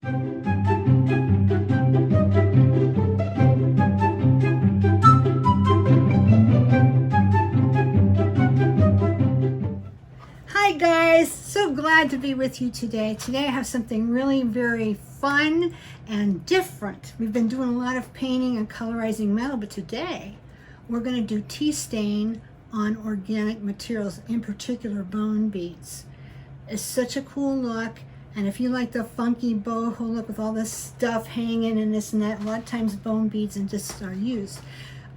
Hi guys, so glad to be with you today. Today I have something really very fun and different. We've been doing a lot of painting and colorizing metal, but today we're going to do tea stain on organic materials, in particular bone beads. It's such a cool look, and if you like the funky boho look with all this stuff hanging and this and that, a lot of times bone beads and discs are used.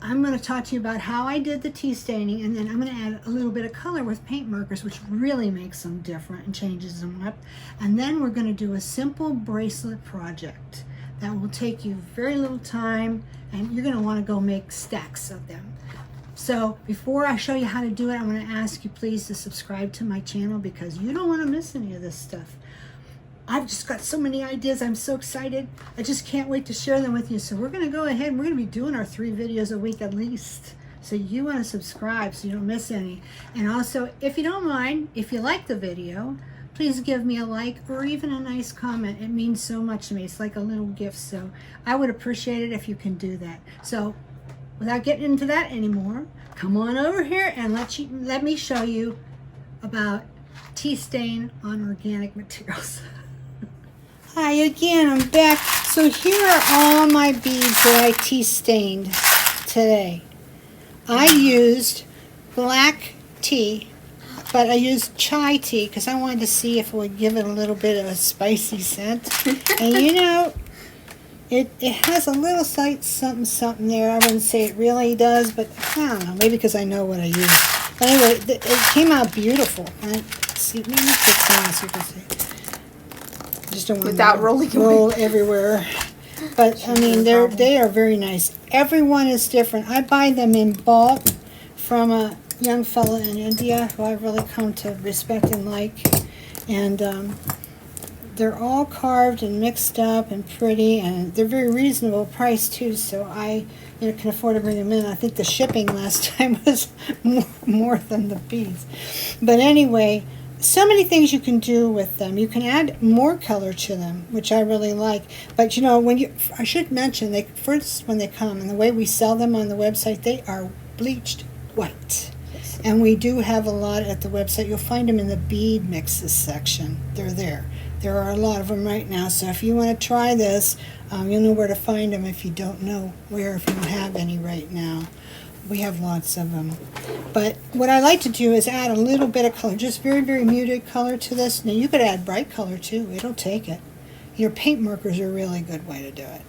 I'm going to talk to you about how I did the tea staining, and then I'm going to add a little bit of color with paint markers, which really makes them different and changes them up. And then we're going to do a simple bracelet project that will take you very little time, and you're going to want to go make stacks of them. So before I show you how to do it, I'm going to ask you please to subscribe to my channel because you don't want to miss any of this stuff. I've just got so many ideas. I'm so excited. I just can't wait to share them with you. So we're going to go ahead and we're going to be doing our 3 videos a week at least. So you want to subscribe so you don't miss any. And also, if you don't mind, if you like the video, please give me a like or even a nice comment. It means so much to me. It's like a little gift. So I would appreciate it if you can do that. So without getting into that anymore, come on over here and let me show you about tea stain on organic materials. Hi again, I'm back. So here are all my beads that I tea stained today. I used black tea, but I used chai tea because I wanted to see if it would give it a little bit of a spicy scent. And you know, it has a little slight something there. I wouldn't say it really does, but I don't know, maybe because I know what I used. But anyway, it came out beautiful. See, let me put it on so you can see. Just don't want without to roll everywhere. But I mean, they are very nice. Everyone is different. I buy them in bulk from a young fella in India who I've really come to respect and like. And they're all carved and mixed up and pretty, and they're very reasonable price too. So I can afford to bring them in. I think the shipping last time was more than the beads. But anyway, so many things you can do with them. You can add more color to them, which I really like. But you know, I should mention, first when they come, and the way we sell them on the website, they are bleached white. Yes. And we do have a lot at the website. You'll find them in the bead mixes section. They're there. There are a lot of them right now. So if you want to try this, you'll know where to find them if you don't know where, if you don't have any right now. We have lots of them. But what I like to do is add a little bit of color, just very, very muted color to this. Now you could add bright color too. It'll take it. Your paint markers are a really good way to do it.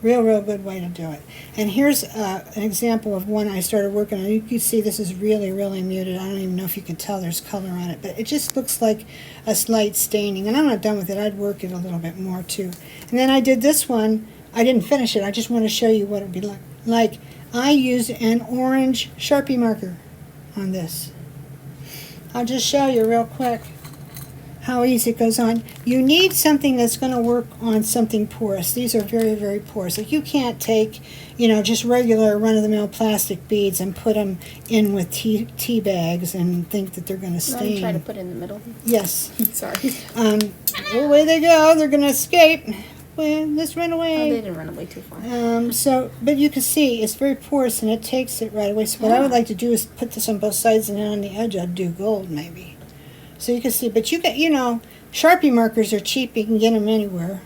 Real good way to do it. And here's an example of one I started working on. You can see this is really, really muted. I don't even know if you can tell there's color on it, but it just looks like a slight staining. And I'm not done with it. I'd work it a little bit more too. And then I did this one. I didn't finish it. I just want to show you what it would be like. I used an orange Sharpie marker on this. I'll just show you real quick how easy it goes on. You need something that's going to work on something porous. These are very, very porous. Like you can't take, just regular run-of-the-mill plastic beads and put them in with tea bags and think that they're going to stain. You try to put it in the middle? Yes. Sorry. Away they go. They're going to escape. Well, let's run away. Oh, they didn't run away too far. But you can see it's very porous and it takes it right away. So what I would like to do is put this on both sides, and then on the edge I'd do gold maybe. So you can see, but you get, Sharpie markers are cheap. You can get them anywhere.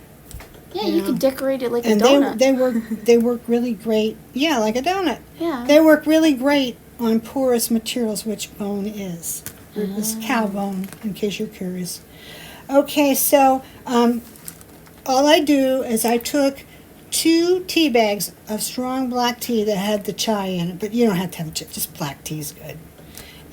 Yeah, you can decorate it like and a donut. They work really great. Yeah, like a donut. Yeah. They work really great on porous materials, which bone is. It's cow bone, in case you're curious. Okay, so all I do is I took 2 tea bags of strong black tea that had the chai in it, but you don't have to have chai, just black tea is good.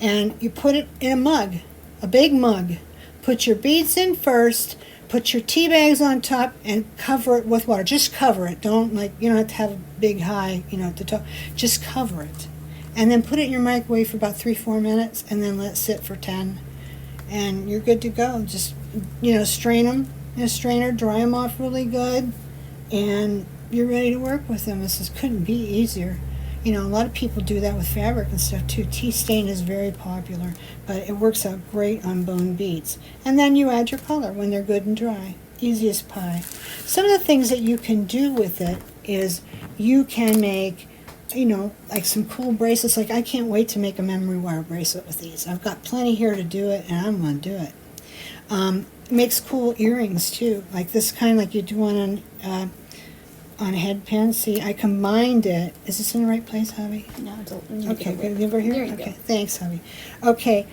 And you put it in a mug, a big mug. Put your beads in first, put your tea bags on top, and cover it with water. Just cover it. You don't have to have a big high, at the top. Just cover it. And then put it in your microwave for about 3-4 minutes, and then let it sit for 10. And you're good to go. Just, strain them in a strainer, dry them off really good, and you're ready to work with them. This couldn't be easier. A lot of people do that with fabric and stuff too. Tea stain is very popular, but it works out great on bone beads. And then you add your color when they're good and dry. easiest pie. Some of the things that you can do with it is you can make, you know, like some cool bracelets. Like I can't wait to make a memory wire bracelet with these. I've got plenty here to do it, and I'm going to do it. It makes cool earrings too, like this kind, like you do one on a head pin. See, I combined it. Is this in the right place, hubby? No, it's Okay, good. Over here? There you Okay, go. thanks, hubby. Okay,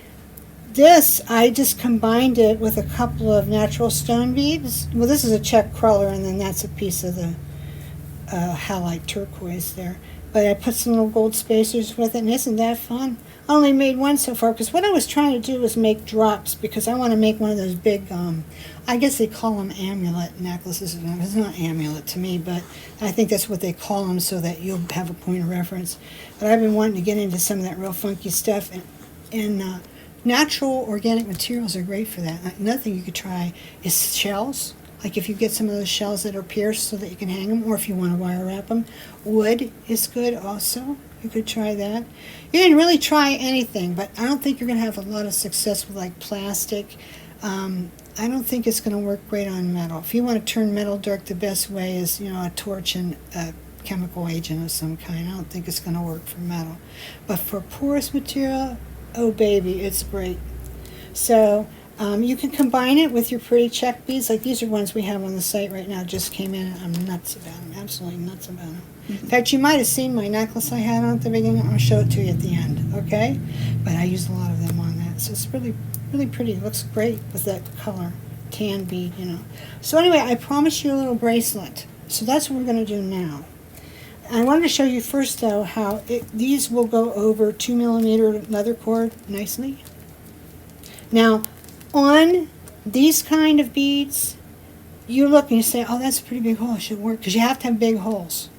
this, I just combined it with a couple of natural stone beads. Well, this is a check crawler, and then that's a piece of the halite turquoise there. But I put some little gold spacers with it, and isn't that fun? I only made one so far, because what I was trying to do was make drops, because I want to make one of those big, I guess they call them amulet necklaces. It's not amulet to me, but I think that's what they call them so that you'll have a point of reference. But I've been wanting to get into some of that real funky stuff, and natural organic materials are great for that. Another thing you could try is shells. Like if you get some of those shells that are pierced so that you can hang them, or if you want to wire wrap them. Wood is good also. You could try that. You can really try anything, but I don't think you're going to have a lot of success with like plastic. I don't think it's going to work great on metal. If you want to turn metal dark, the best way is, you know, a torch and a chemical agent of some kind. I don't think it's going to work for metal. But for porous material, oh baby, it's great. So you can combine it with your pretty check beads. Like these are ones we have on the site right now, just came in, and I'm nuts about them, absolutely nuts about them. In fact, you might have seen my necklace I had on at the beginning. I'll show it to you at the end, okay? But I used a lot of them on that, so it's really, really pretty. It looks great with that color, tan bead, you know. So anyway, I promised you a little bracelet. So that's what we're going to do now. I wanted to show you first, though, how these will go over 2mm leather cord nicely. Now, on these kind of beads, you look and you say, oh, that's a pretty big hole. It should work, because you have to have big holes.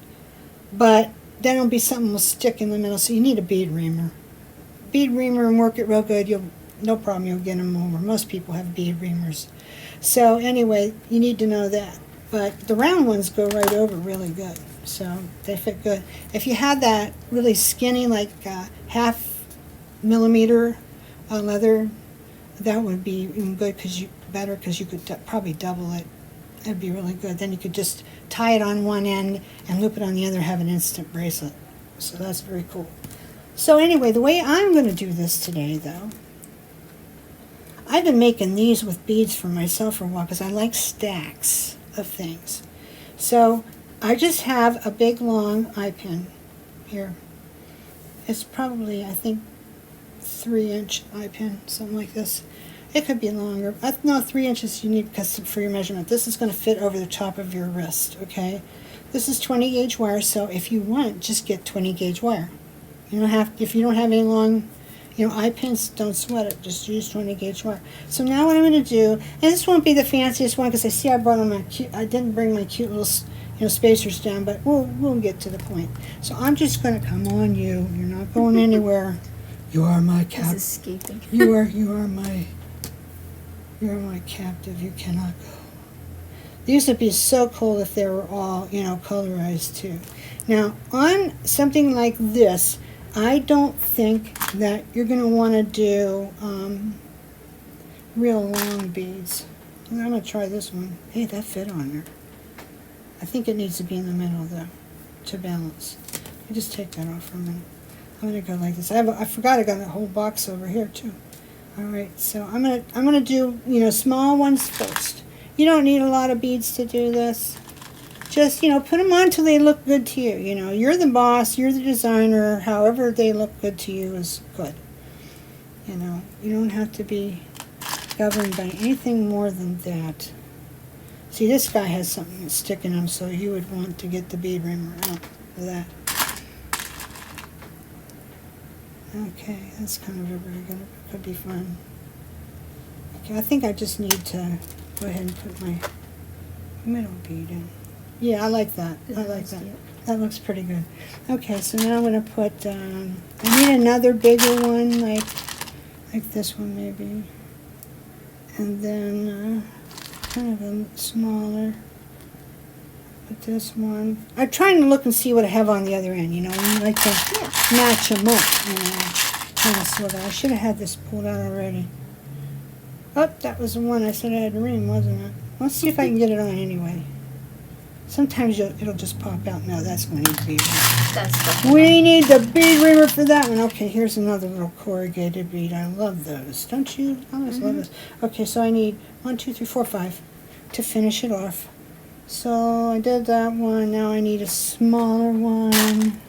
But then it'll be something will stick in the middle, so you need a bead reamer. Bead reamer and work it real good. No problem, you'll get them over. Most people have bead reamers. So anyway, you need to know that. But the round ones go right over really good, so they fit good. If you had that really skinny, like half millimeter leather, that would be even good, because you could probably double it. That'd be really good. Then you could just tie it on one end and loop it on the other, have an instant bracelet. So that's very cool. So anyway, the way I'm going to do this today, though, I've been making these with beads for myself for a while, because I like stacks of things. So I just have a big long eye pin here. It's probably, I think, 3-inch eye pin, something like this. It could be longer. No, 3 inches you need because for your measurement. This is going to fit over the top of your wrist, okay? This is 20 gauge wire, so if you want, just get 20 gauge wire. You don't have, if you don't have any long, you know, eye pins, don't sweat it. Just use 20 gauge wire. So now what I'm going to do, and this won't be the fanciest one because I see I brought on my cute, I didn't bring my cute little, you know, spacers down, but we'll get to the point. So I'm just going to come on you. You're not going anywhere. You are my captive. This is escaping. You are my captive. You cannot go. These would be so cool if they were all, you know, colorized too. Now, on something like this, I don't think that you're going to want to do real long beads. I'm going to try this one. Hey, that fit on there. I think it needs to be in the middle, though, to balance. Let me just take that off for a minute. I'm going to go like this. I forgot I got a whole box over here, too. All right, so I'm gonna do, you know, small ones first. You don't need a lot of beads to do this. Just, you know, put them on till they look good to you. You know, you're the boss, you're the designer. However they look good to you is good. You know, you don't have to be governed by anything more than that. See, this guy has something that's sticking him, so you would want to get the bead reamer out for that. Okay, that's kind of very good. It could be fun. Okay, I think I just need to go ahead and put my middle bead in. Yeah, I like that. I like that. That looks pretty good. Okay, so now I'm going to put, I need another bigger one, like this one maybe. And then kind of a smaller. Put this one. I'm trying to look and see what I have on the other end, you know. I like to match them up, you know. Kind of sort of. I should have had this pulled out already. Oh, that was the one I said I had to ream, wasn't it? Let's see if I can get it on anyway. Sometimes it'll just pop out. No, that's going to need to be. That's We need the bead reamer for that one. Okay, here's another little corrugated bead. I love those. Don't you? I always love those. Okay, so I need 1, 2, 3, 4, 5 to finish it off. So I did that one. Now I need a smaller one.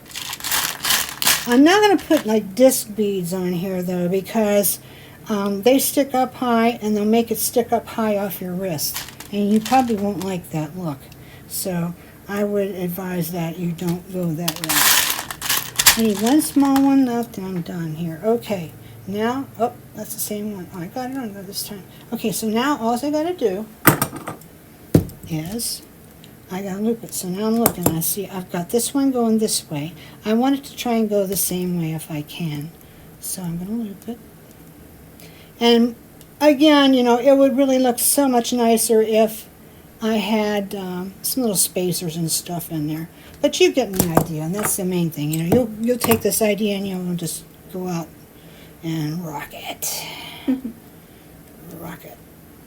I'm not going to put like disc beads on here though, because they stick up high and they'll make it stick up high off your wrist. And you probably won't like that look. So I would advise that you don't go that route. I need one small one left and I'm done here. Okay, now, oh, that's the same one. Oh, I got it on there this time. Okay, so now all I got to do is I got to loop it. So now I'm looking and I see I've got this one going this way. I want it to try and go the same way if I can. So I'm going to loop it. And again, you know, it would really look so much nicer if I had some little spacers and stuff in there. But you get the idea, and that's the main thing. You know, you'll take this idea and you'll just go out and rock it. Rock it.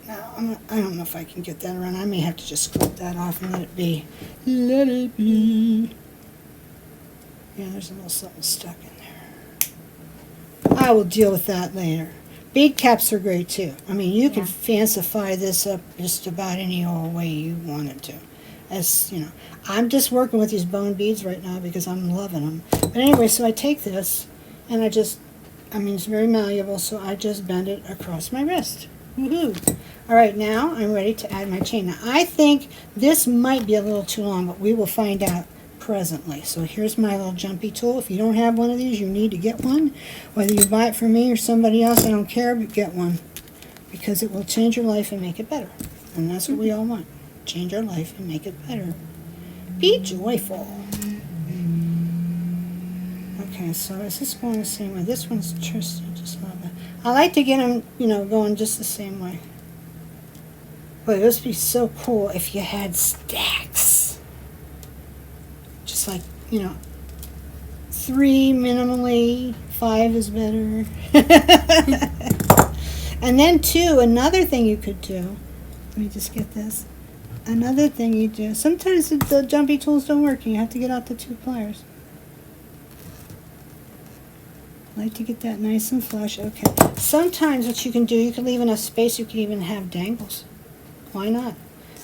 Now, I don't know if I can get that around. I may have to just clip that off and let it be. Let it be. Yeah, there's a little something stuck in there. I will deal with that later. Bead caps are great too. I mean, you can fancify this up just about any old way you want it to. As you know, I'm just working with these bone beads right now because I'm loving them. But anyway, so I take this and I mean, it's very malleable, so I just bend it across my wrist. Woohoo! All right, now I'm ready to add my chain. Now, I think this might be a little too long, but we will find out presently. So here's my little jumpy tool. If you don't have one of these, you need to get one. Whether you buy it from me or somebody else, I don't care, but get one. Because it will change your life and make it better. And that's what we all want. Change our life and make it better. Be joyful. Okay, so is this going the same way? This one's just a little bit. I like to get them, you know, going just the same way. But it would be so cool if you had stacks. Just like, you know, 3 minimally, 5 is better. And then 2, another thing you could do, let me just get this. Another thing you do, sometimes the jumpy tools don't work and you have to get out the 2 pliers. I like to get that nice and flush. Okay. Sometimes what you can do, you can leave enough space, you can even have dangles. Why not?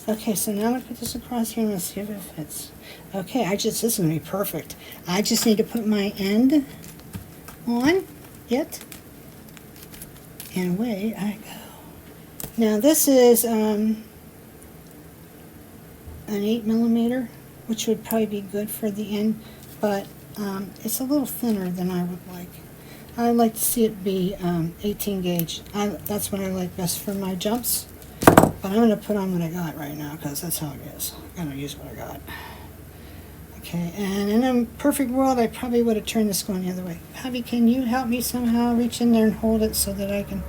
Okay, so now I'm going to put this across here and let's see if it fits. Okay, this is going to be perfect. I just need to put my end on it, and away I go. Now this is an 8mm, which would probably be good for the end, but it's a little thinner than I would like. I like to see it be 18 gauge. That's what I like best for my jumps. But I'm going to put on what I got right now because that's how it is. I'm going to use what I got. Okay, and in a perfect world, I probably would have turned this going the other way. Hubby, can you help me somehow reach in there and hold it so that I can...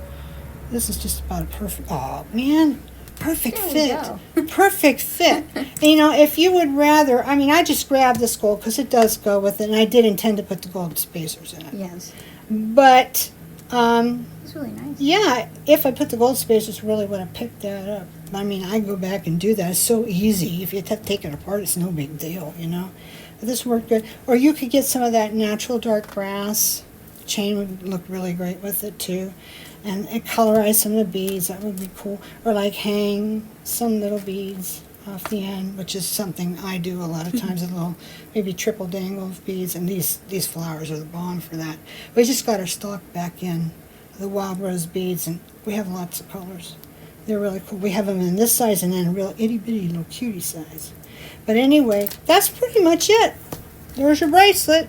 This is just about a perfect... Oh, man. Perfect fit. Perfect fit. And, you know, if you would rather... I mean, I just grabbed this gold because it does go with it, and I did intend to put the gold spacers in it. Yes. But... it's really nice. Yeah, if I put the gold spacers, really would have picked that up. I mean, I go back and do that. It's so easy. If you take it apart, it's no big deal, you know. But this worked good. Or you could get some of that natural dark brass. Chain would look really great with it, too. And it colorized some of the beads. That would be cool. Or, like, hang some little beads off the end, which is something I do a lot of times. A little, maybe triple dangle of beads. And these flowers are the bomb for that. We just got our stock back in. The wild rose beads, and we have lots of colors. They're really cool. We have them in this size and then a real itty-bitty little cutie size. But anyway, that's pretty much it. There's your bracelet.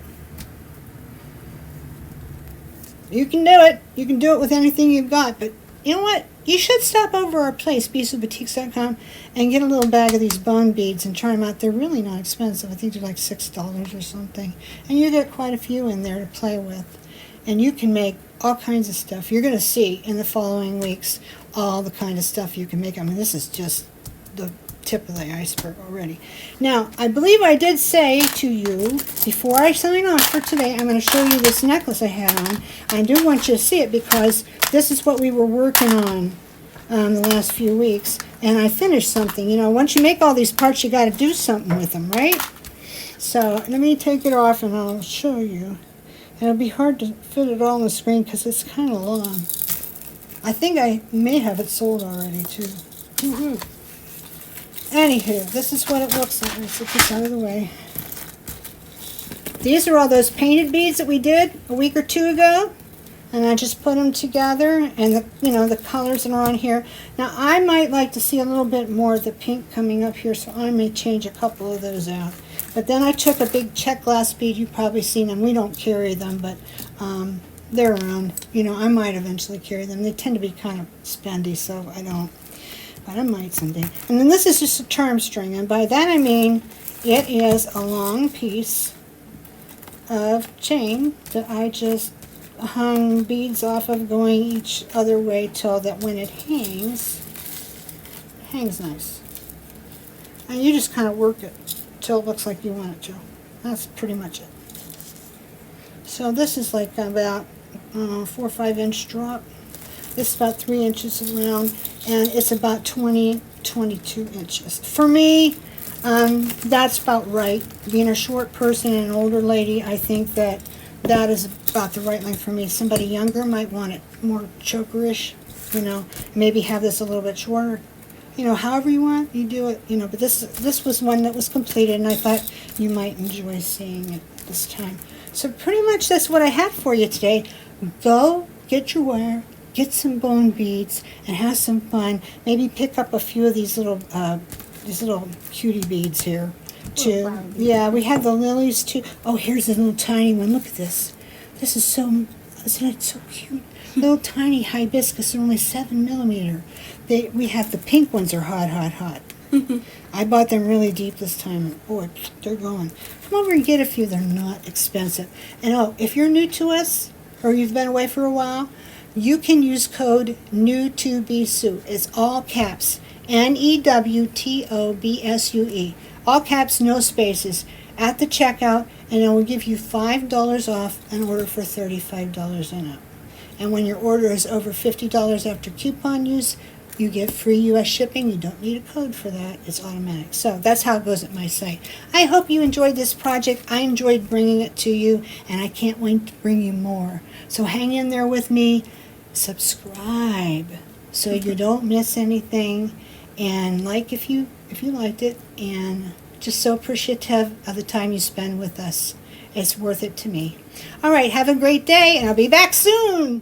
You can do it. You can do it with anything you've got. But you know what? You should stop over our place, beadswithboutiques.com, and get a little bag of these bone beads and try them out. They're really not expensive. I think they're like $6 or something. And you get quite a few in there to play with. And you can make all kinds of stuff. You're going to see in the following weeks all the kind of stuff you can make. I mean, this is just the tip of the iceberg already. Now, I believe I did say to you, before I sign off for today, I'm going to show you this necklace I had on. I do want you to see it because this is what we were working on the last few weeks. and I finished something. You know, once you make all these parts, you got to do something with them, right? So let me take it off and I'll show you. And it'll be hard to fit it all on the screen because it's kind of long. I think I may have it sold already too. Anywho, this is what it looks like. Let's get this out of the way. These are all those painted beads that we did a week or two ago. And I just put them together, and the colors that are on here. Now I might like to see a little bit more of the pink coming up here, so I may change a couple of those out. But then I took a big check glass bead. You've probably seen them. We don't carry them, but they're around. You know, I might eventually carry them. They tend to be kind of spendy, so I don't. But I might someday. And then this is just a charm string, and by that I mean it is a long piece of chain that I just hung beads off of, going each other way till that when it hangs nice. And you just kind of work it till it looks like you want it to. That's pretty much it. So this is like about 4 or 5 inch drop. This is about 3 inches around, and it's about 22 inches. For me, that's about right. Being a short person and an older lady, I think that is about the right length for me. Somebody younger might want it more chokerish, you know, maybe have this a little bit shorter. You know, however you want, you do it, you know, but this was one that was completed, and I thought you might enjoy seeing it this time. So pretty much that's what I had for you today. Go get your wire, get some bone beads, and have some fun. Maybe pick up a few of these little cutie beads here too. Yeah, we have the lilies too. Oh, here's a little tiny one. Look at this. This is so, isn't it so cute? Little tiny hibiscus, they're only 7 millimeter. We have the pink ones are hot, hot, hot. I bought them really deep this time, and boy, they're going. Come over and get a few. They're not expensive. And oh, if you're new to us or you've been away for a while, you can use code NEW2BSUE. It's all caps. NEWTOBSUE. All caps, no spaces, at the checkout, and it will give you $5 off an order for $35 and up. And when your order is over $50 after coupon use, you get free U.S. shipping. You don't need a code for that. It's automatic. So that's how it goes at my site. I hope you enjoyed this project. I enjoyed bringing it to you, and I can't wait to bring you more. So hang in there with me. Subscribe so you don't miss anything. And like if you liked it, and just so appreciative of the time you spend with us. It's worth it to me. All right, have a great day, and I'll be back soon.